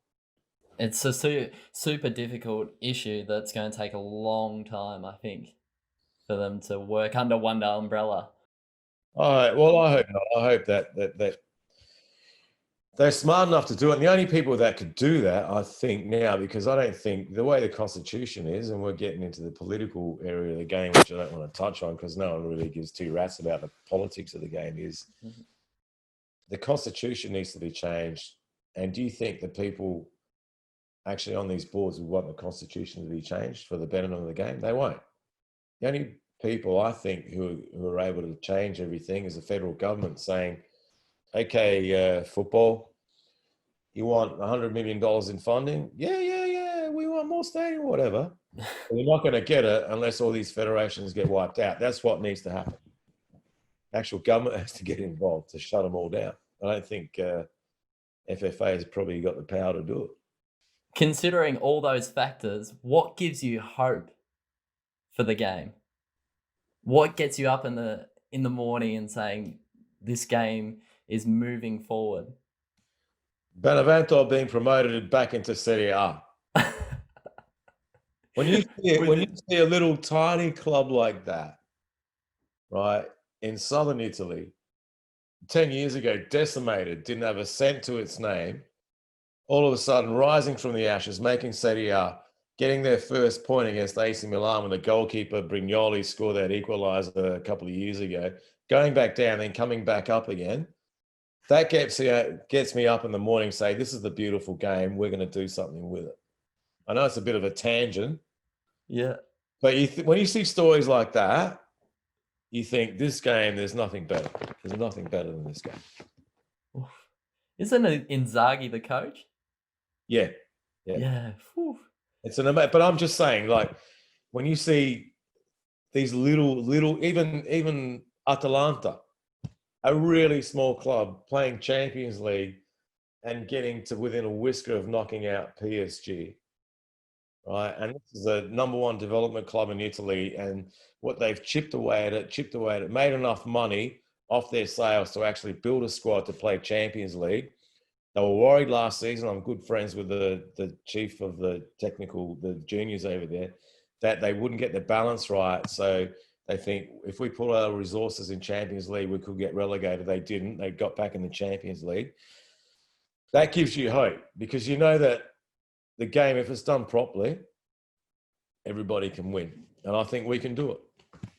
It's a super difficult issue that's going to take a long time, I think, for them to work under one umbrella. All right. Well, I hope not. I hope that they're smart enough to do it. And the only people that could do that, I think now, because I don't think the way the Constitution is, and we're getting into the political area of the game, which I don't want to touch on because no one really gives two rats about the politics of the game, is the Constitution needs to be changed. And do you think the people actually on these boards would want the Constitution to be changed for the betterment of the game? They won't. The only people I think who are able to change everything is the federal government saying, okay, football, you want $100 million in funding? Yeah, we want more stadium, whatever. We're not going to get it unless all these federations get wiped out. That's what needs to happen. Actual government has to get involved to shut them all down. I don't think FFA has probably got the power to do it. Considering all those factors, what gives you hope for the game? What gets you up in the morning and saying this game is moving forward? Benevento being promoted back into Serie A. When you see a little tiny club like that, right, in southern Italy, 10 years ago, decimated, didn't have a cent to its name, all of a sudden rising from the ashes, making Serie A, getting their first point against AC Milan when the goalkeeper Brignoli scored that equaliser a couple of years ago, going back down, then coming back up again. That gets me up in the morning, say, this is the beautiful game. We're going to do something with it. I know it's a bit of a tangent. Yeah. But when you see stories like that, you think, this game, there's nothing better. There's nothing better than this game. Isn't Inzaghi the coach? Yeah. Whew. But I'm just saying, like, when you see these little, even Atalanta, a really small club playing Champions League and getting to within a whisker of knocking out PSG, right? And this is a number one development club in Italy, and what they've chipped away at it, made enough money off their sales to actually build a squad to play Champions League. They were worried last season. I'm good friends with the chief of the juniors over there, that they wouldn't get the balance right. So they think if we put our resources in Champions League, we could get relegated. They didn't. They got back in the Champions League. That gives you hope, because you know that the game, if it's done properly, everybody can win. And I think we can do it.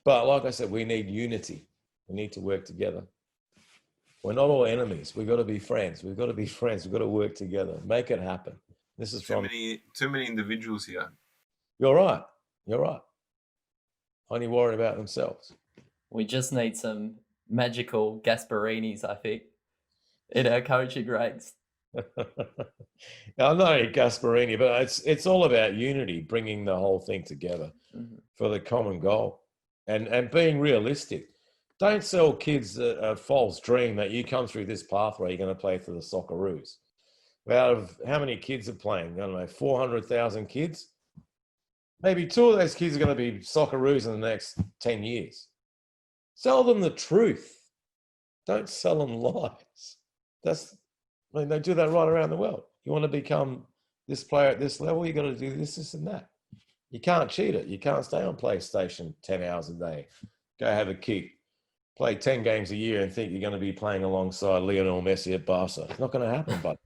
But like I said, we need unity. We need to work together. We're not all enemies. We've got to be friends. We've got to work together. Make it happen. This is too many individuals here. You're right. Only worried about themselves. We just need some magical Gasparinis, I think, in our coaching ranks. I know Gasparini, but it's all about unity, bringing the whole thing together for the common goal, and being realistic. Don't sell kids a false dream that you come through this pathway, you're going to play for the Socceroos. Out of how many kids are playing? I don't know, 400,000 kids? Maybe 2 of those kids are going to be Socceroos in the next 10 years. Sell them the truth. Don't sell them lies. They do that right around the world. You want to become this player at this level, you got to do this, and that. You can't cheat it. You can't stay on PlayStation 10 hours a day. Go have a kick. Play 10 games a year and think you're going to be playing alongside Lionel Messi at Barca. It's not going to happen, bud.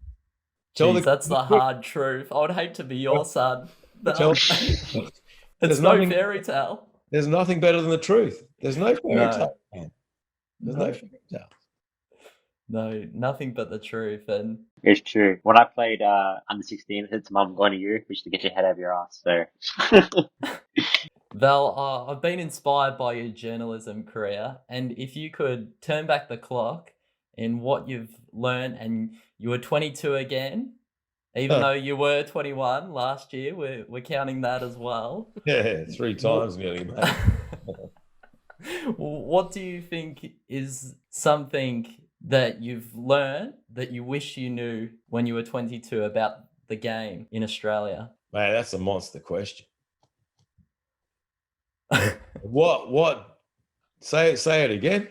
That's the hard truth. I would hate to be your son. It's no fairy tale. There's nothing better than the truth. There's no fairy tale. There's no fairy tale. No, nothing but the truth. And It's true. When I played under 16, I said to Mum, I'm going to you, which is to get your head out of your ass. So Val, I've been inspired by your journalism career, and if you could turn back the clock in what you've learned, and you were 22 again, even though you were 21 last year, we're counting that as well. Yeah, 3 times nearly, mate. What do you think is something that you've learned that you wish you knew when you were 22 about the game in Australia? Man, that's a monster question. What? Say it again.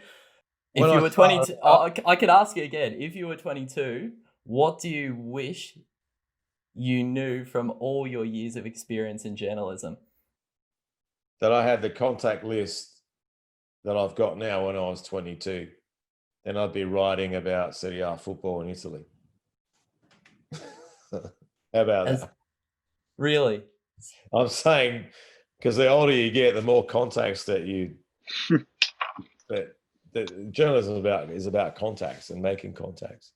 If When you I were started 22, I could ask you again. If you were 22, what do you wish you knew from all your years of experience in journalism? that I had the contact list that I've got now when I was 22, then I'd be writing about Serie A football in Italy. How about that? Really? I'm saying, because the older you get, the more contacts that journalism is about contacts and making contacts.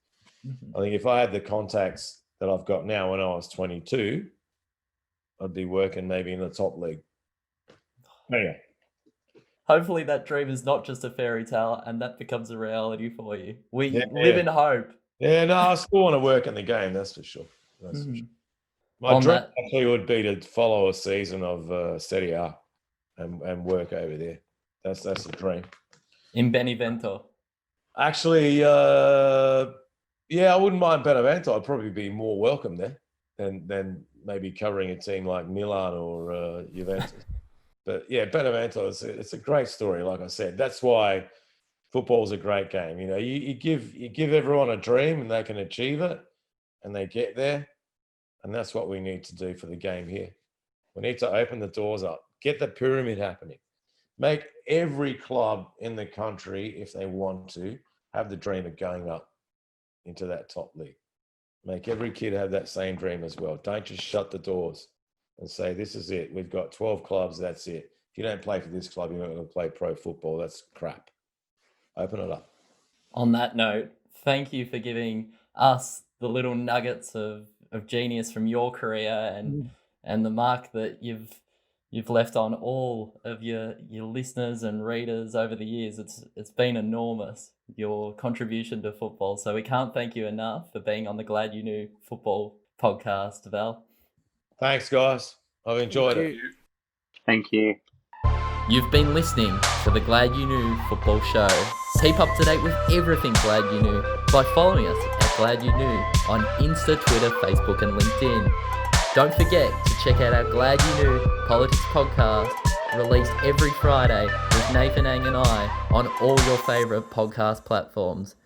Mm-hmm. I think if I had the contacts that I've got now when I was 22, I'd be working maybe in the top league. Anyway. Hopefully that dream is not just a fairy tale and that becomes a reality for you. We live in hope. Yeah, no, I still want to work in the game, that's for sure. That's for sure. My dream actually would be to follow a season of Serie A and work over there. That's a dream. In Benevento. Actually, yeah, I wouldn't mind Benevento. I'd probably be more welcome there than maybe covering a team like Milan or Juventus. But yeah, Benevento, it's a great story. Like I said, that's why football's a great game. You know, you give everyone a dream and they can achieve it, and they get there, and that's what we need to do for the game here. We need to open the doors up, get the pyramid happening, make every club in the country, if they want to, have the dream of going up into that top league. Make every kid have that same dream as well. Don't just shut the doors and say, this is it. We've got 12 clubs. That's it. If you don't play for this club, you're not going to play pro football. That's crap. Open it up. On that note, thank you for giving us the little nuggets of genius from your career and the mark that you've left on all of your listeners and readers over the years. It's been enormous, your contribution to football. So we can't thank you enough for being on the Glad You Knew Football podcast, Val. Thanks, guys. I've enjoyed it. Thank you. You've been listening to the Glad You Knew Football Show. Keep up to date with everything Glad You Knew by following us at Glad You Knew on Insta, Twitter, Facebook and LinkedIn. Don't forget to check out our Glad You Knew Politics podcast, released every Friday with Nathan Ang and I on all your favourite podcast platforms.